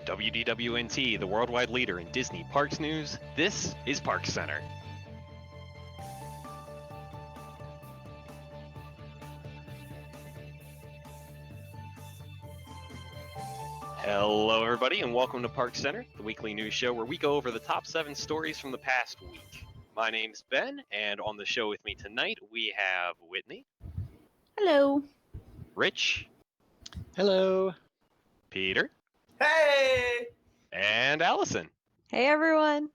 WDWNT, the worldwide leader in Disney Parks news, this is Parks Center. Hello, everybody, and welcome to Parks Center, the weekly news show where we go over the top 7 stories from the past week. My name's Ben, and on the show with me tonight, we have Whitney. Hello. Rich. Hello. Peter. Hey! And Allison. Hey, everyone.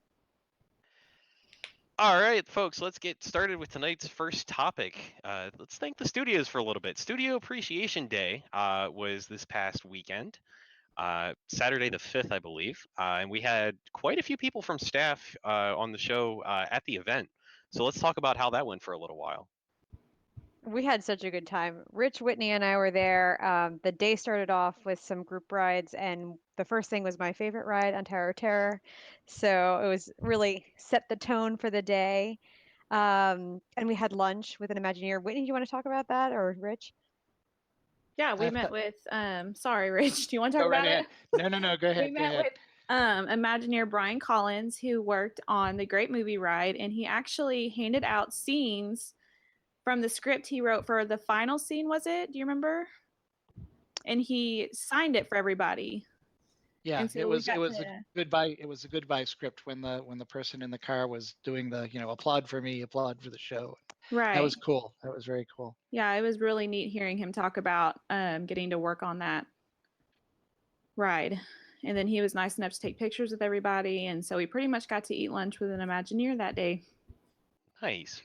All right, folks, let's get started with tonight's first topic. Let's thank the studios for a little bit. Studio Appreciation Day was this past weekend, Saturday the 5th, I believe, and we had quite a few people from staff on the show at the event. So let's talk about how that went for a little while. We had such a good time. Rich, Whitney, and I were there. The day started off with some group rides, and the first thing was my favorite ride on Tower of Terror. So it was really set the tone for the day. And we had lunch with an Imagineer. Whitney, do you want to talk about that, or Rich? Yeah, we met with, sorry, Rich, do you want to talk about it? No, go ahead. We met with Imagineer Brian Collins, who worked on the Great Movie Ride, and he actually handed out scenes from the script he wrote for the final scene, was it? Do you remember? And he signed it for everybody. Yeah, so it was a goodbye. It was a goodbye script when the person in the car was doing the applaud for me, applaud for the show. Right. That was cool. That was very cool. Yeah, it was really neat hearing him talk about getting to work on that ride. And then he was nice enough to take pictures with everybody, and so we pretty much got to eat lunch with an Imagineer that day. Nice.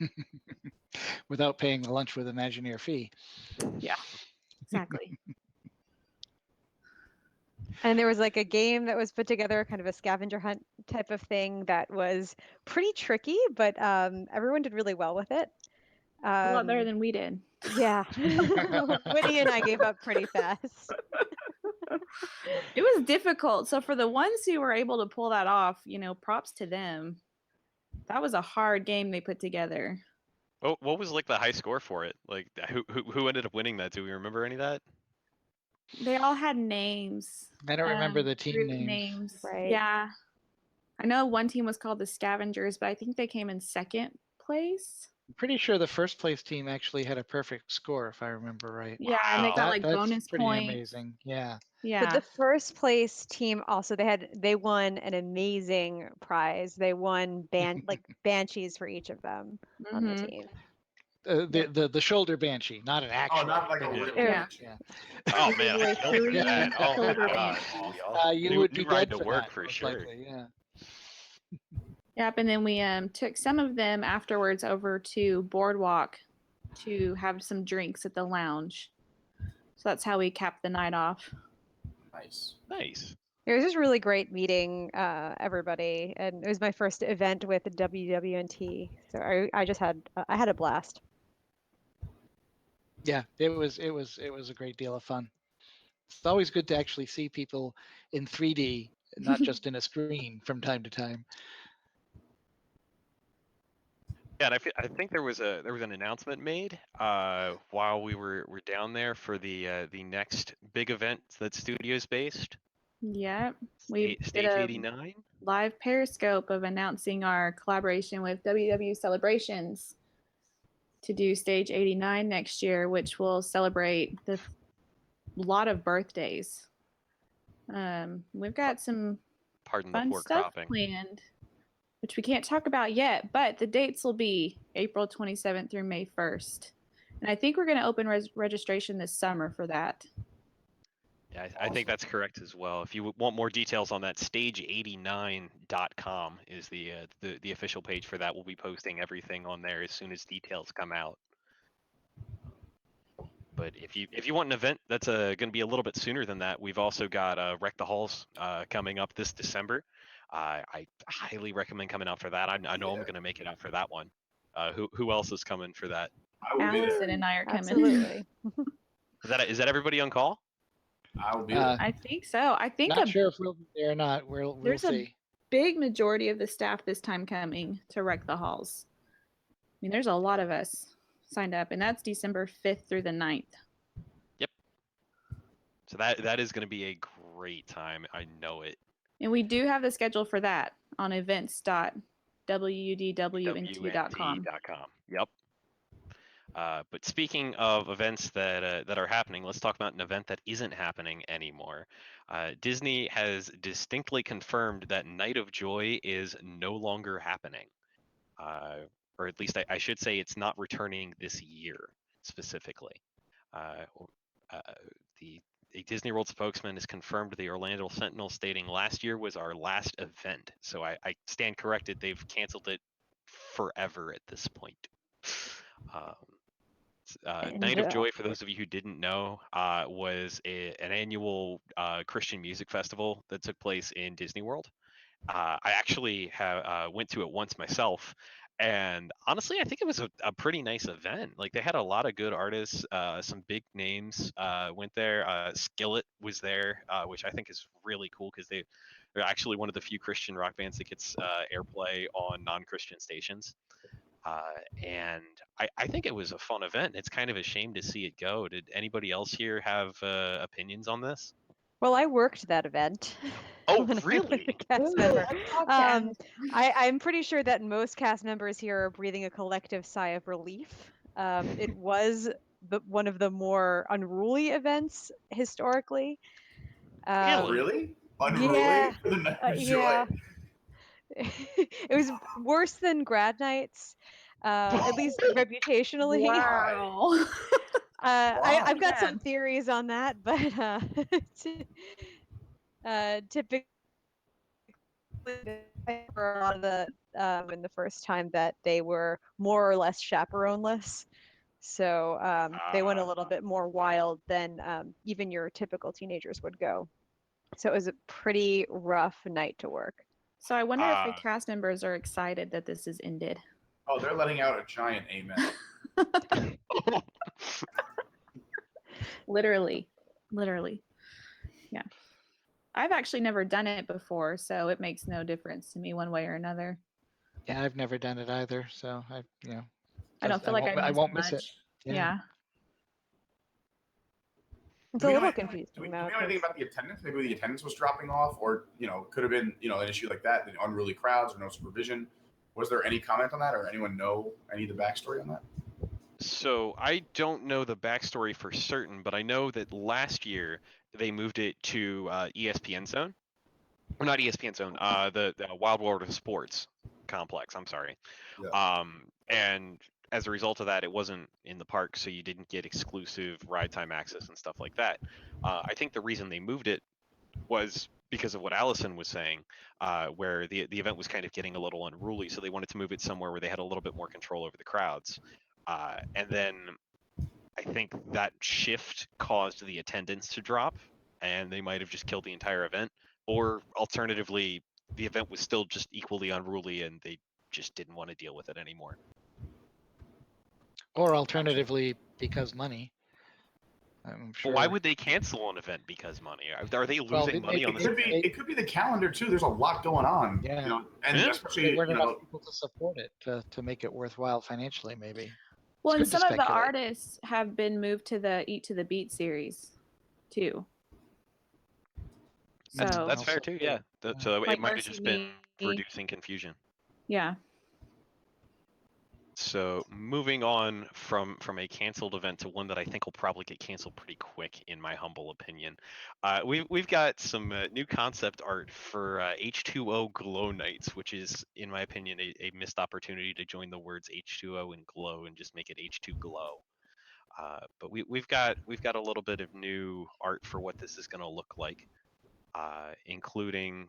Without paying the lunch with Imagineer fee. Yeah, exactly. And there was like a game that was put together, kind of a scavenger hunt type of thing that was pretty tricky, but everyone did really well with it. A lot better than we did. Yeah. Whitney and I gave up pretty fast. It was difficult. So for the ones who were able to pull that off, props to them. That was a hard game they put together. Oh, what was like the high score for it? Like who ended up winning that? Do we remember any of that? They all had names. I don't remember the team names. Right. Yeah. I know one team was called the Scavengers, but I think they came in second place. I'm pretty sure the first place team actually had a perfect score, if I remember right. Yeah, wow. And they got that's bonus pretty points. Amazing. Yeah. Yeah. But the first place team also they won an amazing prize. They won banshees for each of them on the team. The shoulder banshee, not an actual. Oh, not like a real banshee. Yeah. Oh man, I killed that. Oh my god. You would be ride dead to for work that, for most sure. likely, yeah. Yep, and then we took some of them afterwards over to Boardwalk to have some drinks at the lounge. So that's how we capped the night off. Nice. It was just really great meeting everybody, and it was my first event with the WWNT. So I had a blast. Yeah, it was a great deal of fun. It's always good to actually see people in 3D, not just in a screen from time to time. Yeah, and I think there was an announcement made while we were down there for the next big event that's studios based. Yep, we Stage did a 89 live Periscope of announcing our collaboration with WW Celebrations to do Stage 89 next year, which will celebrate the lot of birthdays. We've got some fun stuff planned, which we can't talk about yet, but the dates will be April 27th through May 1st. And I think we're going to open registration this summer for that. Yeah, I think that's correct as well. If you want more details on that, stage89.com is the official page for that. We'll be posting everything on there as soon as details come out. But if you want an event that's going to be a little bit sooner than that, we've also got Wreck the Halls coming up this December. I highly recommend coming out for that. I know I'm going to make it out for that one. Who else is coming for that? Allison and I are coming. Absolutely. Is that everybody on call? I will be there. I think so. I think not sure if we'll be there or not. We'll there's see. A big majority of the staff this time coming to Wreck the Halls. I mean, there's a lot of us signed up, and that's December 5th through the 9th. Yep. So that is going to be a great time. I know it. And we do have the schedule for that on events.wdwnt.com. Yep. But speaking of events that are happening, let's talk about an event that isn't happening anymore. Disney has distinctly confirmed that Night of Joy is no longer happening, or at least I should say it's not returning this year specifically. Uh, uh, a Disney World spokesman has confirmed the Orlando Sentinel, stating last year was our last event. So I stand corrected. They've canceled it forever at this point. Night of Joy, for those of you who didn't know, was an annual Christian music festival that took place in Disney World. I actually went to it once myself, and honestly, I think it was a pretty nice event. Like, they had a lot of good artists, some big names went there. Skillet was there, which I think is really cool because they're actually one of the few Christian rock bands that gets airplay on non-Christian stations. And I think it was a fun event. It's kind of a shame to see it go. Did anybody else here have opinions on this? Well, I worked that event. Oh, when I was really? a cast Ooh, member. let's talk cast. I'm pretty sure that most cast members here are breathing a collective sigh of relief. It was one of the more unruly events historically. Really? Really? Unruly? Yeah, For the Night of yeah. Joy? It was worse than grad nights, at least reputationally. Wow. I've got Bad. some theories on that, but typically for a lot of the in the first time that they were more or less chaperoneless. So they went a little bit more wild than even your typical teenagers would go. So it was a pretty rough night to work. So I wonder if the cast members are excited that this has ended. Oh, they're letting out a giant amen. Literally. Yeah. I've actually never done it before, so it makes no difference to me one way or another. Yeah, I've never done it either, so I don't feel like I won't miss it. much. Yeah. It's Do a we know little anything- confusing. Do we know anything about the attendance? Maybe the attendance was dropping off, or could have been an issue like that, the unruly crowds or no supervision. Was there any comment on that, or anyone know any of the backstory on that? So I don't know the backstory for certain, but I know that last year they moved it to ESPN Zone, or not ESPN Zone, the Wild World of Sports complex. I'm sorry. Yeah. And as a result of that, it wasn't in the park, so you didn't get exclusive ride time access and stuff like that. I think the reason they moved it was because of what Allison was saying, where the event was kind of getting a little unruly, so they wanted to move it somewhere where they had a little bit more control over the crowds. And then I think that shift caused the attendance to drop, and they might have just killed the entire event. Or alternatively, the event was still just equally unruly, and they just didn't want to deal with it anymore. Or alternatively, because money. I'm sure. Why would they cancel an event because money? Are they losing money on this? It could be the calendar too. There's a lot going on. Yeah. And Yeah. especially There weren't enough people to support it to make it worthwhile financially, maybe. Well, and good to some of the speculate. artists have been moved to the Eat to the Beat series, too. That's- So That's fair also too. true. Yeah. So Like it might have Mercy just been Me. reducing confusion. yeah. So moving on from a canceled event to one that I think will probably get canceled pretty quick, in my humble opinion. We've got some new concept art for H2O Glow Nights, which is, in my opinion, a missed opportunity to join the words H2O and glow and just make it H2 Glow. But we've got a little bit of new art for what this is going to look like, including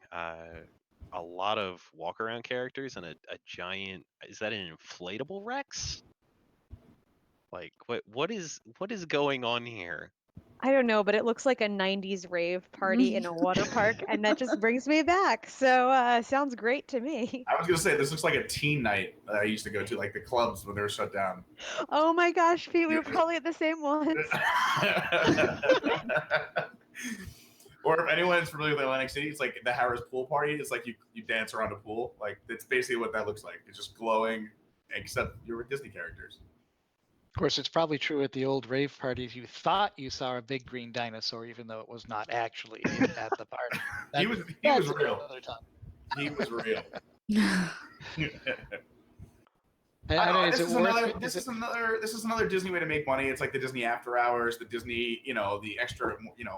a lot of walk around characters and a giant, is that an inflatable Rex? Like what is going on here? I don't know, but it looks like a 90s rave party in a water park, and that just brings me back. So sounds great to me. I was gonna say this looks like a teen night that I used to go to, like the clubs when they were shut down. Oh my gosh, Pete, we were probably at the same ones. Or if anyone's familiar with Atlantic City, it's like the Harris pool party. It's like you dance around a pool. Like, it's basically what that looks like. It's just glowing, except you're with Disney characters. Of course, it's probably true at the old rave parties. You thought you saw a big green dinosaur, even though it was not actually at the party. He was That's real. another time. He was real. I I don't know, know, this is another Disney way to make money. It's like the Disney After Hours, the Disney, the extra,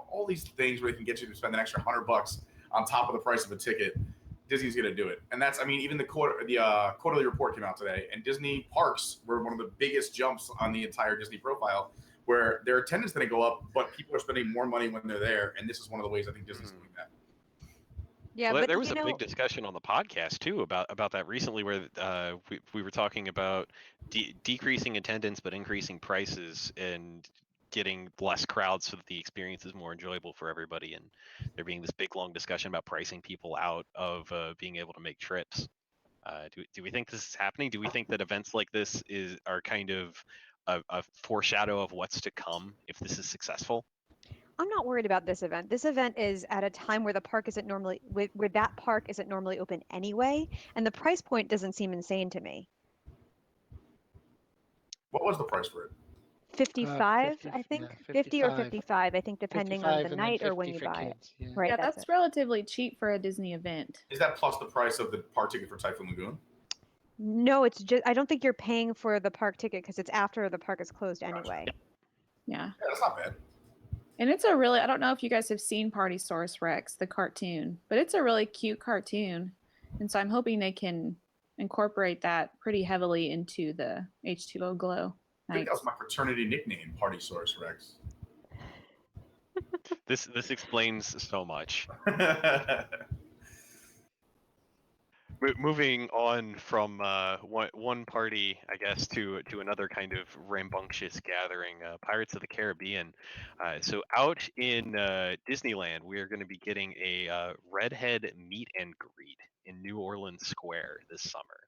all these things where they can get you to spend an extra $100 on top of the price of a ticket. Disney's going to do it, and that's, even the quarterly report came out today, and Disney parks were one of the biggest jumps on the entire Disney profile, where their attendance going to go up, but people are spending more money when they're there, and this is one of the ways I think Disney's doing that. Yeah, Well, but there was a big discussion on the podcast too about that recently, where we were talking about decreasing attendance but increasing prices and getting less crowds so that the experience is more enjoyable for everybody. And there being this big long discussion about pricing people out of being able to make trips. Do we think this is happening? Do we think that events like this are kind of a foreshadow of what's to come if this is successful? I'm not worried about this event. This event is at a time where the park isn't normally where that park isn't normally open anyway, and the price point doesn't seem insane to me. What was the price for it? 55, 50, I think. yeah, 50 or 55. 55, I think, depending on 55 the and then night or 50 when you for buy it. kids, yeah. Right, Yeah, that's that's it. relatively cheap for a Disney event. Is that plus the price of the park ticket for Typhoon Lagoon? No, it's just I don't think you're paying for the park ticket because it's after the park is closed Gotcha. anyway. Yeah. Yeah, that's not bad. And it's I don't know if you guys have seen Party Source Rex, the cartoon, but it's a really cute cartoon. And so I'm hoping they can incorporate that pretty heavily into the H2O Glow I think that was Nights. my fraternity nickname, Party Source Rex. This explains so much. Moving on from one party, I guess, to another kind of rambunctious gathering, Pirates of the Caribbean. So out in Disneyland, we are going to be getting a redhead meet and greet in New Orleans Square this summer.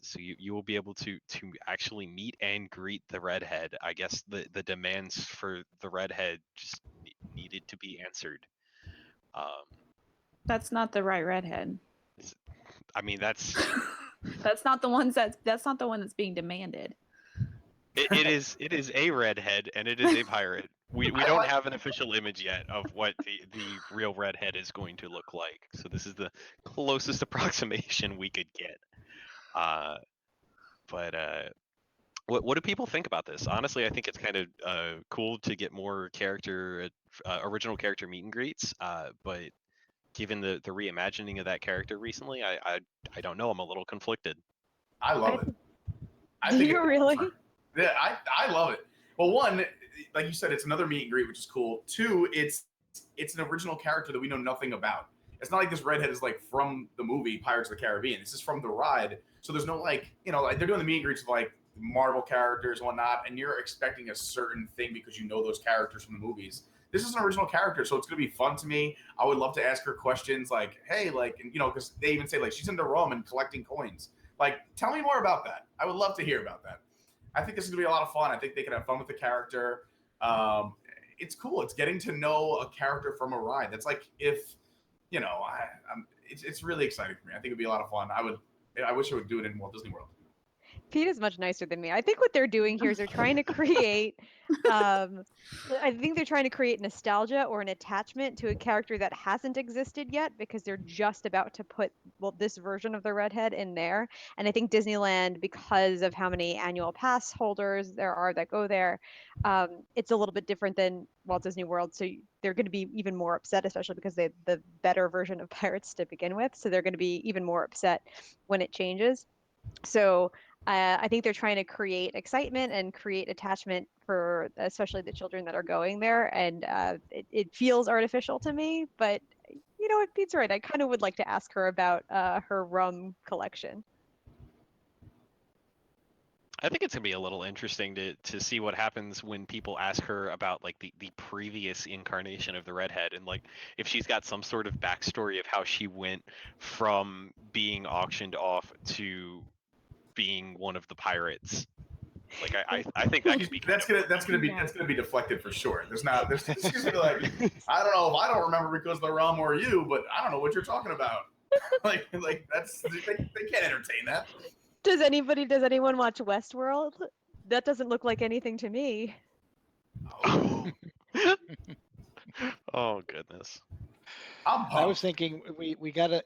So you will be able to actually meet and greet the redhead. I guess the demands for the redhead just needed to be answered. That's not the right redhead. That's That's not the one that's being demanded. it is a redhead and it is a pirate. We don't have an official image yet of what the real redhead is going to look like. So this is the closest approximation we could get. But what do people think about this? Honestly, I think it's kind of cool to get more original character meet and greets. But given the reimagining of that character recently, I don't know. I'm a little conflicted. I love it. Do you really? Yeah, I love it. Well, one, like you said, it's another meet and greet, which is cool. Two, it's an original character that we know nothing about. It's not like this redhead is like from the movie Pirates of the Caribbean. This is from the ride. So there's no like they're doing the meet and greets of like Marvel characters and whatnot, and you're expecting a certain thing because you know those characters from the movies. This is an original character, so it's gonna be fun to me. I would love to ask her questions like, hey, like, because they even say like she's into rum and collecting coins. Like, tell me more about that. I would love to hear about that. I think this is gonna be a lot of fun. I think they can have fun with the character. It's cool. It's getting to know a character from a ride. That's like if, it's really exciting for me. I think it'd be a lot of fun. I wish I would do it in Walt Disney World. Pete is much nicer than me. I think what they're doing here is they're trying to create I think they're trying to create nostalgia or an attachment to a character that hasn't existed yet because they're just about to put this version of the redhead in there. And I think Disneyland, because of how many annual pass holders there are that go there, it's a little bit different than Walt Disney World. So they're going to be even more upset, especially because they have the better version of Pirates to begin with. So they're going to be even more upset when it changes. So I think they're trying to create excitement and create attachment for especially the children that are going there. And it feels artificial to me, but you know what, Pete's right. I kind of would like to ask her about her rum collection. I think it's gonna be a little interesting to see what happens when people ask her about like the previous incarnation of the redhead, and like if she's got some sort of backstory of how she went from being auctioned off to being one of the pirates. Like I think that could be that's gonna be deflected for sure. She's gonna be like, I don't know if I don't remember because of the rum or you, but I don't know what you're talking about. like that's they can't entertain that. Does anyone watch Westworld? that doesn't look like anything to me. Oh, Oh goodness. I'm I was pumped. thinking we got to,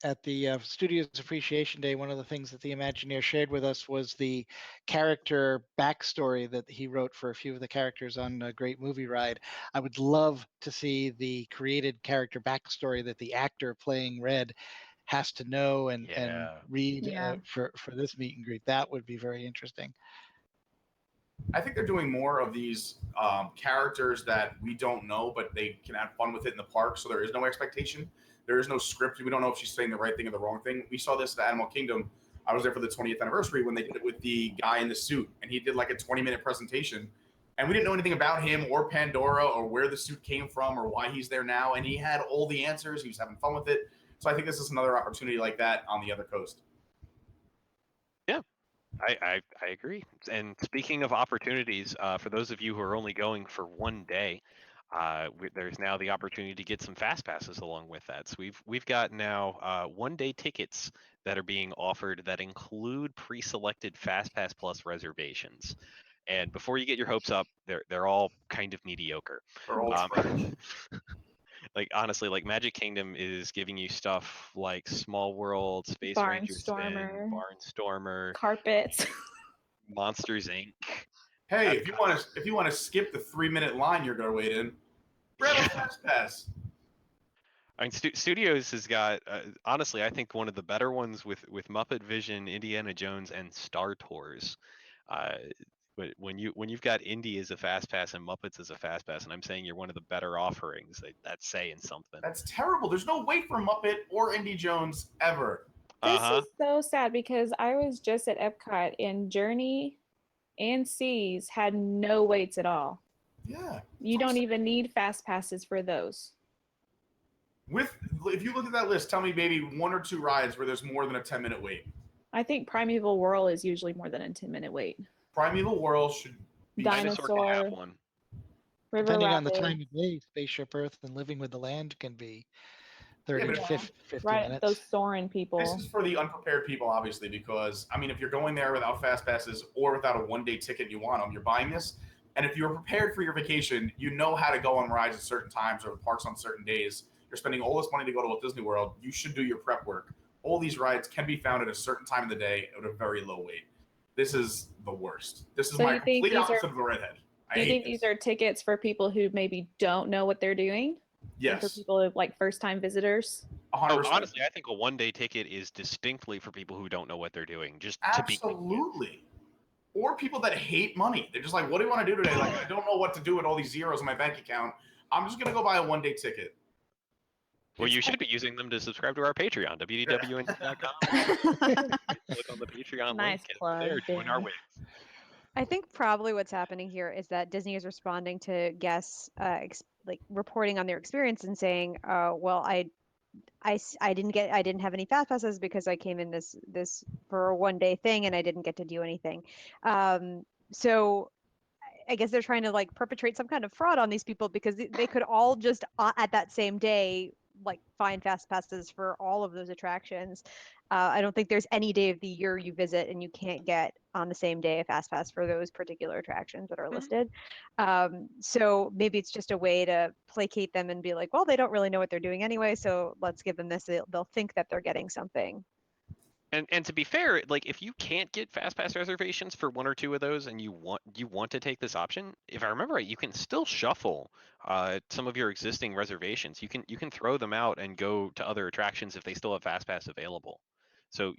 at the Studios Appreciation Day, one of the things that the Imagineer shared with us was the character backstory that he wrote for a few of the characters on a Great Movie Ride. I would love to see the created character backstory that the actor playing Red has to know and Yeah. read Yeah. for this meet and greet. That would be very interesting. I think they're doing more of these characters that we don't know, but they can have fun with it in the park. So there is no expectation. There is no script. We don't know if she's saying the right thing or the wrong thing. We saw this at Animal Kingdom. I was there for the 20th anniversary when they did it with the guy in the suit, and he did like a 20-minute presentation. And we didn't know anything about him or Pandora or where the suit came from or why he's there now. And he had all the answers. He was having fun with it. So I think this is another opportunity like that on the other coast. I agree. And speaking of opportunities, for those of you who are only going for one day, there's now the opportunity to get some fast passes along with that. So we've got now 1-day tickets that are being offered that include pre-selected Fast Pass Plus reservations. And before you get your hopes up, they're all kind of mediocre. They're all trash. Like honestly, like Magic Kingdom is giving you stuff like Small World, Space Ranger Spin, Barnstormer. Barnstormer, Carpets. Monsters Inc. Hey, if you want to skip the 3-minute line you're gonna wait in, grab a fast pass. I mean, Studios has got honestly, I think one of the better ones with Muppet Vision, Indiana Jones, and Star Tours. But when you've got Indy as a fast pass and Muppets as a fast pass, and I'm saying you're one of the better offerings, that's saying something. That's terrible. There's no wait for Muppet or Indy Jones ever. This is so sad because I was just at Epcot and Journey and Seas had no waits at all. Yeah. You don't even need fast passes for those. If you look at that list, tell me maybe 1 or 2 rides where there's more than a 10-minute wait. I think Primeval Whirl is usually more than a 10-minute wait. Primeval Whirl should be Dinosaur can have Dinosaur, one. River Depending on the Rapids, time of day, Spaceship Earth and Living with the Land can be 30 but to 50 right, minutes. those Soarin' people. This is for the unprepared people, obviously, because I mean, if you're going there without fast passes or without a 1-day ticket and you want them, you're buying this. And if you're prepared for your vacation, you know how to go on rides at certain times or the parks on certain days. You're spending all this money to go to Walt Disney World. You should do your prep work. All these rides can be found at a certain time of the day at a very low wait. This is the worst. This is So my you think complete these are- opposite of a redhead. Do you think these are tickets for people who maybe don't know what they're doing? And Yes, for people who like first-time visitors? 100%. Oh, honestly, I think a 1-day ticket is distinctly for people who don't know what they're doing. Just to be clear. Absolutely. Or people that hate money. They're just like, what do you want to do today? Like, I don't know what to do with all these zeros in my bank account. I'm just going to go buy a 1-day ticket. Well, you should be using them to subscribe to our Patreon, www.com. Click on the Patreon Nice link and plug, there, join our Dan. wings. I think probably what's happening here is that Disney is responding to guests like reporting on their experience and saying, well, I didn't have any fast passes because I came in this for a 1-day thing and I didn't get to do anything. So I guess they're trying to like perpetrate some kind of fraud on these people because they could all just at that same day like find fast passes for all of those attractions. I don't think there's any day of the year you visit and you can't get on the same day a fast pass for those particular attractions that are listed. So maybe it's just a way to placate them and be like, well, they don't really know what they're doing anyway, so let's give them this. They'll think that they're getting something. And to be fair, like if you can't get fast pass reservations for 1 or 2 of those, and you want to take this option, if I remember right, you can still shuffle some of your existing reservations. You can throw them out and go to other attractions if they still have fast pass available. So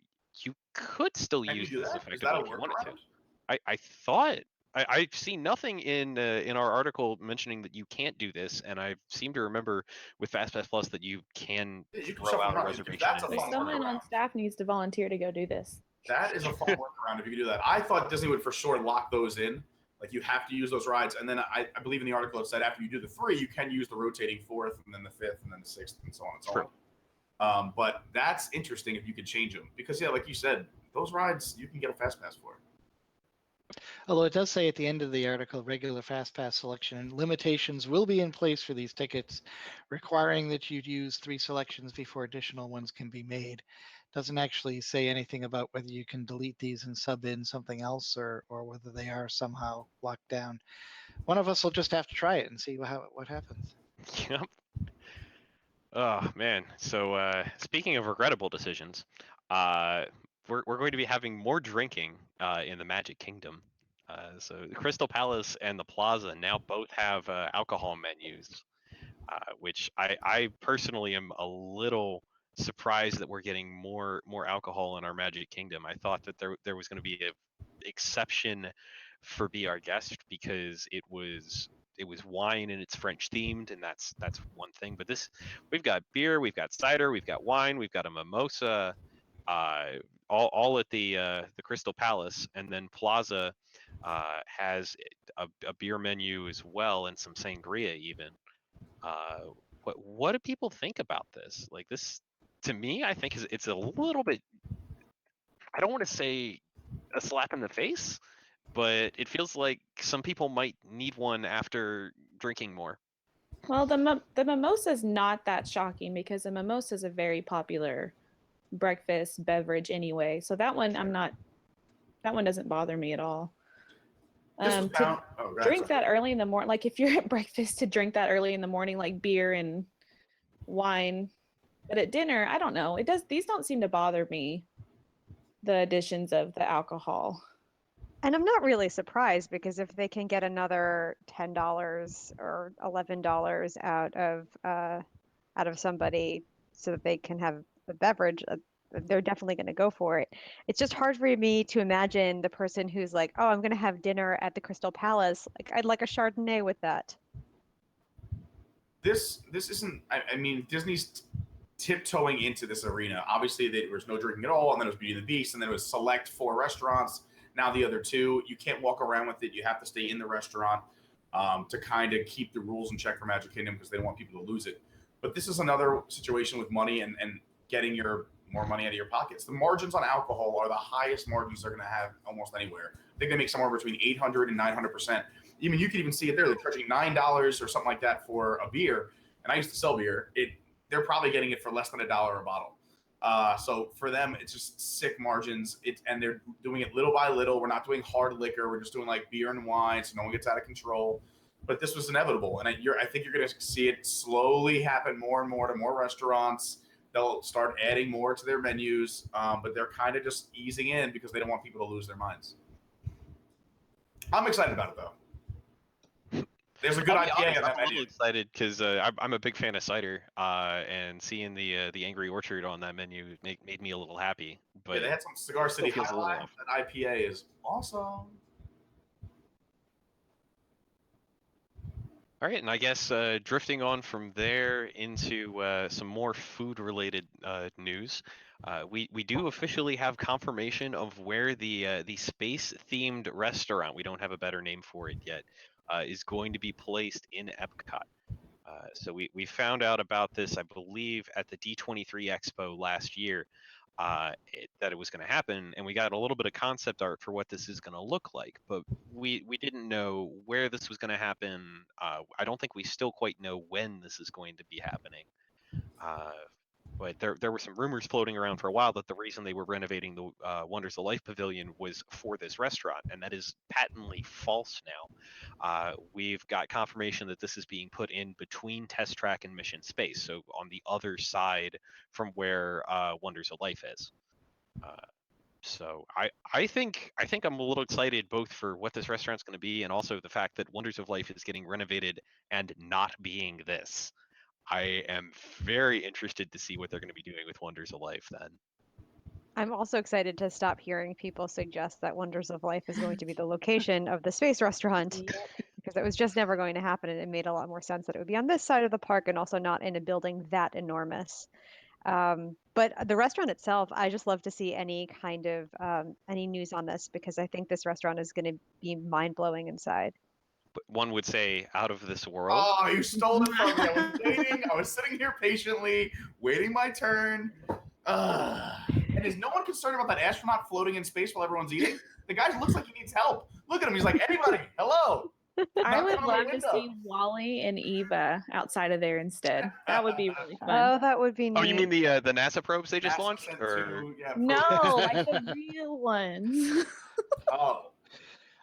you could still Can you use do this that? Is effectively that a if you wanted to. workaround? I thought I've seen nothing in our article mentioning that you can't do this, and I seem to remember with FastPass Plus that you can Yeah, you can throw shuffle out a around. reservation. That's a and fun make it Someone work. on staff needs to volunteer to go do this. That is a fun workaround if you can do that. I thought Disney would for sure lock those in. Like you have to use those rides. And then I believe in the article it said after you do the 3, you can use the rotating 4th and then the 5th and then the 6th and so on and so True. on. But that's interesting if you could change them. Because, yeah, like you said, those rides you can get a fast pass for. Although it does say at the end of the article, regular fast pass selection and limitations will be in place for these tickets, requiring that you use 3 selections before additional ones can be made. doesn't actually say anything about whether you can delete these and sub in something else or whether they are somehow locked down. One of us will just have to try it and see what happens. Yep. Oh man. So speaking of regrettable decisions, uh, we're going to be having more drinking in the Magic Kingdom. So the Crystal Palace and the Plaza now both have alcohol menus, which I personally am a little surprised that we're getting more alcohol in our Magic Kingdom. I thought that there was going to be a exception for Be Our Guest because it was wine and it's French themed, and that's one thing. But this, we've got beer, we've got cider, we've got wine, we've got a mimosa, uh, all at the Crystal Palace, and then Plaza has a beer menu as well and some sangria even. What do people think about this? Like this, to me, I think it's a little bit. I don't want to say a slap in the face, but it feels like some people might need one after drinking more. Well, the mimosa is not that shocking because the mimosa is a very popular breakfast beverage anyway. So that one that one doesn't bother me at all. To drink that early in the morning, like if you're at breakfast to drink that early in the morning, like beer and wine, but at dinner, I don't know. These don't seem to bother me, the additions of the alcohol. And I'm not really surprised because if they can get another $10 or $11 out of somebody so that they can have a beverage, they're definitely going to go for it. It's just hard for me to imagine the person who's like, "Oh, I'm going to have dinner at the Crystal Palace. Like, I'd like a Chardonnay with that." This isn't. I mean, Disney's tiptoeing into this arena. Obviously, there was no drinking at all, and then it was Beauty and the Beast, and then it was select 4 restaurants. Now the other 2, you can't walk around with it. You have to stay in the restaurant to kind of keep the rules in check for Magic Kingdom because they don't want people to lose it. But this is another situation with money and getting your more money out of your pockets. The margins on alcohol are the highest margins they're going to have almost anywhere. I think they make somewhere between 800 and 900%. Even you can even see it there. They're charging $9 or something like that for a beer. And I used to sell beer. They're probably getting it for less than $1 a bottle. So for them, it's just sick margins. And they're doing it little by little. We're not doing hard liquor. We're just doing like beer and wine, so no one gets out of control. But this was inevitable, and I think you're going to see it slowly happen more and more to more restaurants. They'll start adding more to their menus, but they're kind of just easing in because they don't want people to lose their minds. I'm excited about it, though. There's a good IPA on that I'm a menu. little excited because I'm a big fan of cider, and seeing the Angry Orchard on that menu made me a little happy. But yeah, they had some Cigar City feels a little Highlight. off. That IPA is awesome. All right, and I guess drifting on from there into some more food-related news, we do officially have confirmation of where the space-themed restaurant, we don't have a better name for it yet, is going to be placed in EPCOT. So we found out about this, I believe, at the D23 Expo last year, that it was going to happen, and we got a little bit of concept art for what this is going to look like, but we didn't know where this was going to happen. I don't think we still quite know when this is going to be happening. But there were some rumors floating around for a while that the reason they were renovating the Wonders of Life Pavilion was for this restaurant, and that is patently false now. We've got confirmation that this is being put in between Test Track and Mission Space, so on the other side from where Wonders of Life is. So I think I'm a little excited both for what this restaurant's going to be and also the fact that Wonders of Life is getting renovated and not being this. I am very interested to see what they're going to be doing with Wonders of Life then. I'm also excited to stop hearing people suggest that Wonders of Life is going to be the location of the space restaurant because it was just never going to happen, and it made a lot more sense that it would be on this side of the park and also not in a building that enormous. But the restaurant itself, I just love to see any kind of any news on this because I think this restaurant is going to be mind-blowing inside. But one would say out of this world. Oh, you stole it from me. I was waiting. I was sitting here patiently, waiting my turn. And is no one concerned about that astronaut floating in space while everyone's eating? The guy looks like he needs help. Look at him. He's like, anybody, hello. I Knock would on my love to window. see Wally and Eva outside of there instead. That would be really Oh, fun. that would be neat. Oh, you mean the NASA probes they just NASA launched? sent Or two, yeah, No, probes. like the real ones Oh,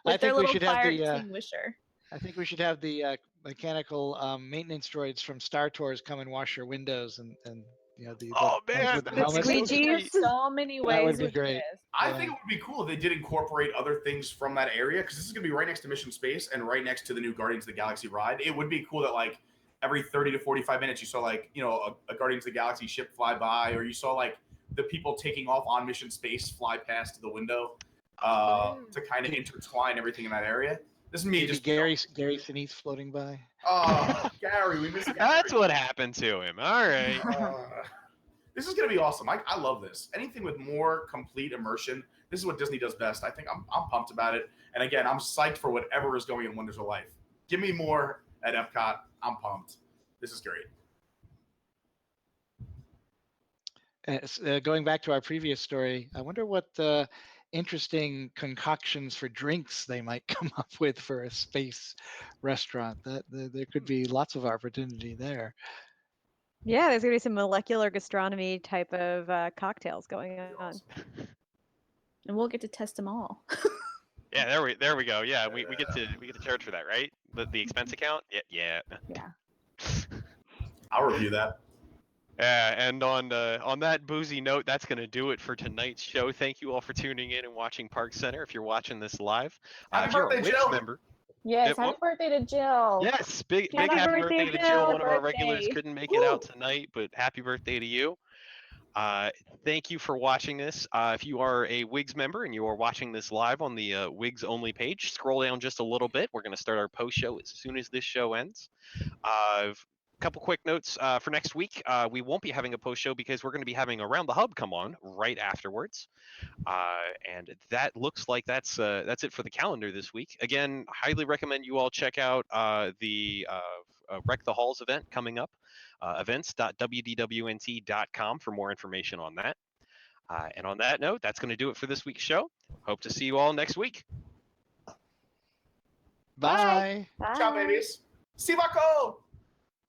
I with their think we little should have fire the. extinguisher. I think we should have the mechanical maintenance droids from Star Tours come and wash your windows, and the oh ones man, with the The that'd be helmets. so squeegees? sweet. There's so many That ways would be to do great. this. I Yeah. think it would be cool if they did incorporate other things from that area, because this is going to be right next to Mission Space and right next to the new Guardians of the Galaxy ride. It would be cool that like every 30 to 45 minutes you saw like, a Guardians of the Galaxy ship fly by, or you saw like the people taking off on Mission Space fly past the window to kind of intertwine everything in that area. This is me Maybe just Gary Sinise floating by. Oh, Gary, we miss Gary. That's what happened to him. All right. This is gonna be awesome. I love this. Anything with more complete immersion. This is what Disney does best. I think I'm pumped about it. And again, I'm psyched for whatever is going in Wonders of Life. Give me more at EPCOT. I'm pumped. This is great. Going back to our previous story, I wonder what interesting concoctions for drinks they might come up with for a space restaurant. That there could be lots of opportunity there. Yeah, there's gonna be some molecular gastronomy type of cocktails going on. Awesome. And we'll get to test them all. Yeah, there we go. Yeah, we get to charge for that, right? The expense account. Yeah. I'll review that. And on that boozy note, that's going to do it for tonight's show. Thank you all for tuning in and watching Park Center. If you're watching this live, Happy if you're birthday, a Wix Jill. member, Yes, Yeah, happy birthday to Jill. yes, big Happy happy birthday, birthday to Jill. Jill. One of our regulars Birthday. couldn't make it out tonight, but happy birthday to you. Thank you for watching this. If you are a Wigs member and you are watching this live on the Wigs only page, scroll down just a little bit. We're going to start our post show as soon as this show ends. Couple quick notes for next week. We won't be having a post show because we're going to be having Around the Hub come on right afterwards. And that looks like that's it for the calendar this week. Again, highly recommend you all check out the Wreck the Halls event coming up. Events.wdwnt.com for more information on that. And on that note, that's going to do it for this week's show. Hope to see you all next week. Bye. Bye. Ciao, babies. Sivako!